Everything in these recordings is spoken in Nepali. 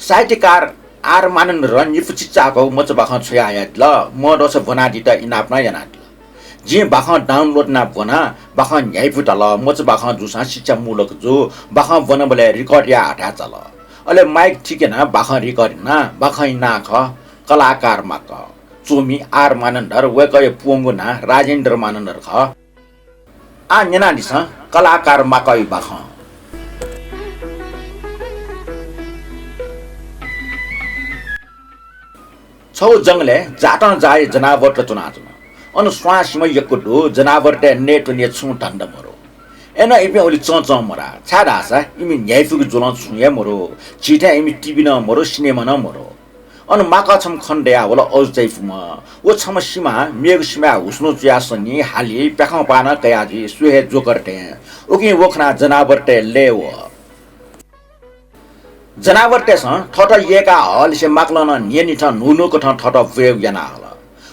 साहित्यकार आर मानन्धर निफुचिचाको मच बाख छयायात ल म दोस बनादि त इनाप न यानात जे बाख डाउनलोड ना बना बाख न्यायफुट ल मच बाख जुसा शिक्षा मूलक जो बाख बन बले रिकॉर्ड या हटा चल अले माइक ठीक है ना बाख रिकॉर्ड ना बाख ना ख कलाकार मा क चोमी आर मानन्धर वेकय पोंगु ना राजेन्द्र मानन्धर ख आ नेना दिस कलाकार मा कय बाख छौ जंगले जाटन जाय जनावर त चुनाचुन अनु स्वासमा यकुडु जनावर ते नेट ने छु ठण्ड मरो एना इपे ओली चच मरा छाडासा इमि न्यायफुक जुलन छुए मरो चिठा इमि टिभी न मरो सिनेमा न मरो अनु माका छम खण्डया होला औजैफुमा ओ छम सीमा मेग सीमा हुस्नु च्यासनी हाली पेखा पाना कयाजी सुहे जोकरटे ओके वखना जनावर ते लेव जनावर तेस ठट येका हल से माक्लन नियनि छ नुनु को ठट वेव याना हल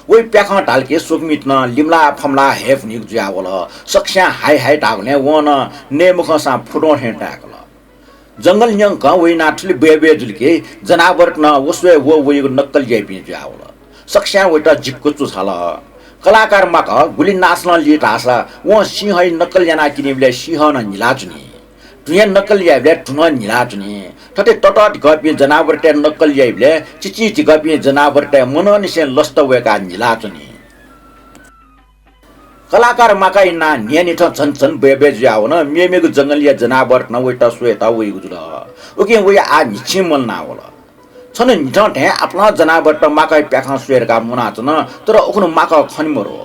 ओइ प्याखा ढालके सुकमित न लिमला फमला हेफ निक जुया वल सक्स्या हाई हाई डागने वन नेमुख सा फुटो हेटाकल जंगल न्यंग क ओइ नाठली बेबे जुलके जनावर न वसवे वो ओइ नक्कल जेपि जुया वल सक्स्या ओइटा जिक्को छु छल कलाकार माक गुली नाच्न लिटासा व सिंह नक्कल याना किनिबले सिंह न निलाचुनी तुया नक्कल याबले ठुन निलाचुनी ठटे टटट गपि जनावर टे नक्कल याबले चिची गपि जनावर टे मननिसे लस्त वेका निलाचुनी कलाकार माकाइ ना नियनि ठ छन बेबे ज्याउ न मेमेगु जंगलिया जनावर न वेटा स्वेता वे गुजुल ओके वे आ निछि मन ना होला छन निठ टे अपना जनावर त माकाइ प्याखा स्वेरका मुनाच न तर ओखनु माका खनिमरो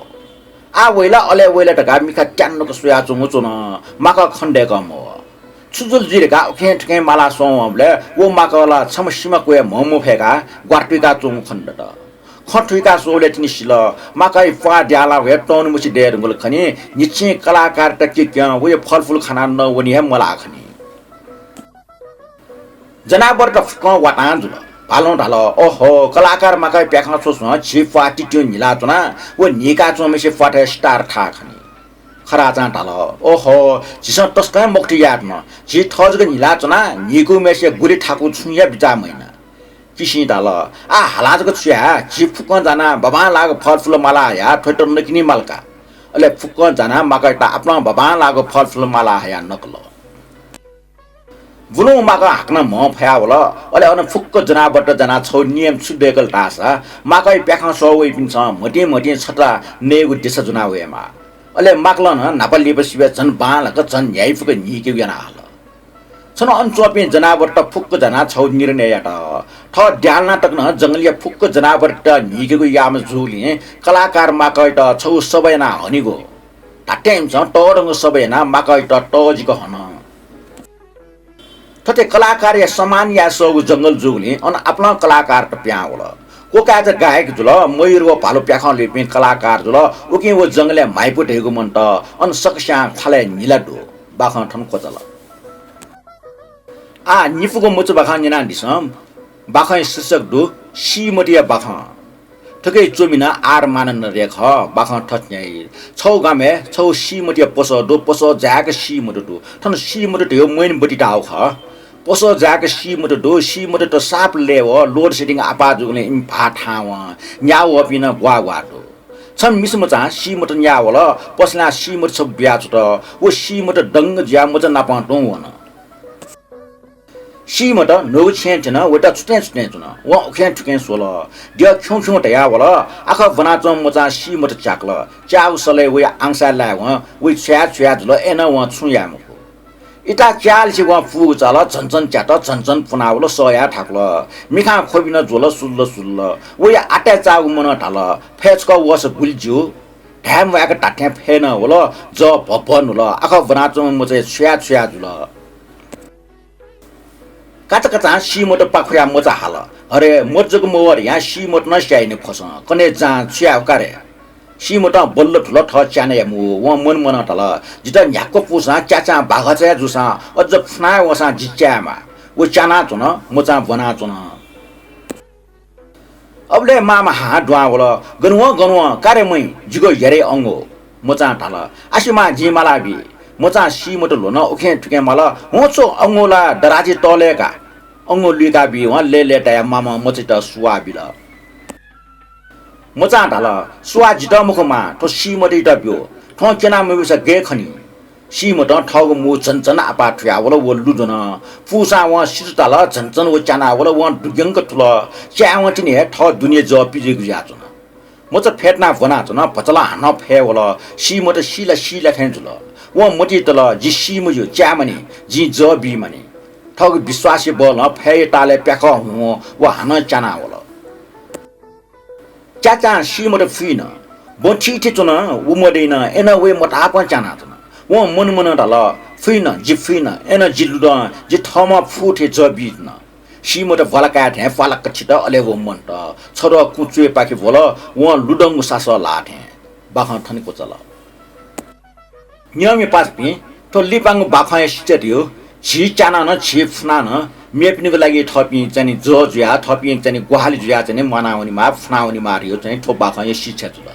आ वेला अले वेला त गामिका ट्यान्नको स्वेया चुङु चुन माका खण्डे कम छुजुल जिरेका ओखे ठके माला सोमले वो माकाला छमसीमा कोया मोमो फेका ग्वाटुका चुङ खण्ड त खठुका सोले तिनिसिल माकाइ फा द्याला वे टन मुछि डेर गुल खनि निछि कलाकार त के क्या वे फलफुल खाना न वनि हे मला खनि जनावर त फक वाटान जुल पालो ढाल ओहो कलाकार माकाइ प्याखा सोस छि फाटी त्यो निला चुना वो निका चोमेसे फाटे स्टार ठा खनि खरा चा ढाल ओहो जिस तस्कै मोक्ति याद न जि थजग निला चुना निगु मेसे गुली ठाकु छुया बिजा मैना किसी ढाल आ हलाजको छुया जि फुक जाना बबा लाग फलफुल माला या ठोटर नकिनी मालका अले फुक जाना माकाइटा अपना बबा लाग फलफुल माला या नकल गुनु माका हाक्न म फया होला अले अन फुक्क जनाबाट जना छौ नियम सुडेकल टासा माकाइ प्याखा सवै पिन्छ मटी मटी छटा नेगु दिस जुना वेमा अले माक्लन नापली बसिबे जन बालक जन न्यायफुक निके याना हाल छन अनचोपे जनाबाट फुक्क जना छौ निर्णय याट ठ ध्यान नाटक न जंगलिया फुक्क जनाबाट निकेगु याम जुली कलाकार माकाइ त छौ सबैना हनिगो टाटेम छ टरंग सबैना माकाइ त टजिको हन ठटे कलाकार या समान या सगु जंगल जुगली अन अपना कलाकार त प्या होला कोका त गायक जुल मयूर व भालु प्याखा लेपे कलाकार जुल उकि वो जंगले माइपुट हेगु मन त अन सक्स्या खाले निलाडो बाखा ठन खोजल आ निफुको मुचु बाखा निना दिसम बाखा शीर्षक दु सीमटिया बाखा ठकै चोमिना आर मानन रेख बाखा ठट्नै छौ गामे छौ सीमटिया पोसो जाक सीमटु दु ठन सीमटु यो मैन बटी टाउ ख पोसो जाक सीमटु त साप लेव लोड सेटिङ आपा जुगले इन भा ठाव न्याउ अपिन ग्वा ग्वा दु छम मिसम चा सीमटु न्यावल पसला सीमटु छ ब्याच त ओ सीमटु डंग ज्या मज नापा टौ वन सीमटु नो छेन वटा छुटे जुन व ओखे ठुके सोल दिय ख्यौ टया वल आख बना च मचा सीमटु चाकल चाउ सले व आंसा ला व छ्या जुल एन व छुयाम इटा चाल छि व फु चाल झनझन च्याट झनझन पुनावल सया ठाकल मिखा खोबिन जोल सुल्ल व आटा चाउ मन ढाल फेचक वस गुल्ज्यू ढ्याम वाक टाठ्या फेन वल ज भवन ल आख बना च मचे छ्या जुल काचा सीमट पाखुया मजा हाल अरे मजको मोवर यहाँ सीमट नस्याइने खस कने जा छ्या कारे सीमट बल्ल ठुल ठ च्याने मु व मन टल जित न्याको पुसा च्याचा बाघचा जुसा अझ फना वसा जिच्यामा व च्याना चुन मचा बना चुन अबले मामा हा ड्वा वल गनुवा कारे मै जिगो हेरे अंगो मचा ढाल आसिमा जिमालाबी मचा सीमट लोन ओखे ठुके माल होचो Angola Darazi टलेका ông lùi cả bị họ lê lê đại mà một chỉ đó xóa bị了một张打了xóa chỉ đó một个嘛他西么的代表他今天没有说改可能西么当掏个么真正的把出呀我了我录着呢富山我西是打了真正的我讲了我了我应个出了家我今年掏多年之后比这个样子呢我这拍那不那着呢不知道还能拍我了西么的西了看住了我没得得了一西么就家么呢一这比么呢他个比刷些包了拍打来别靠我还能讲那我了家长西么的费呢我天天做呢我没得呢那为么大官讲那着呢我没能的了费呢一费呢那一路的一他妈铺的这比呢西么的发了改天发了个起的来我们的操到工作把给我了我路的我啥时候拉天把行他那个着了你要没把边他里边我把行也是这的其家那呢其父那呢没那个来给他边在你做主呀他边在你管理主呀在你妈那我你妈父那我你妈的有在你头把行也是这着了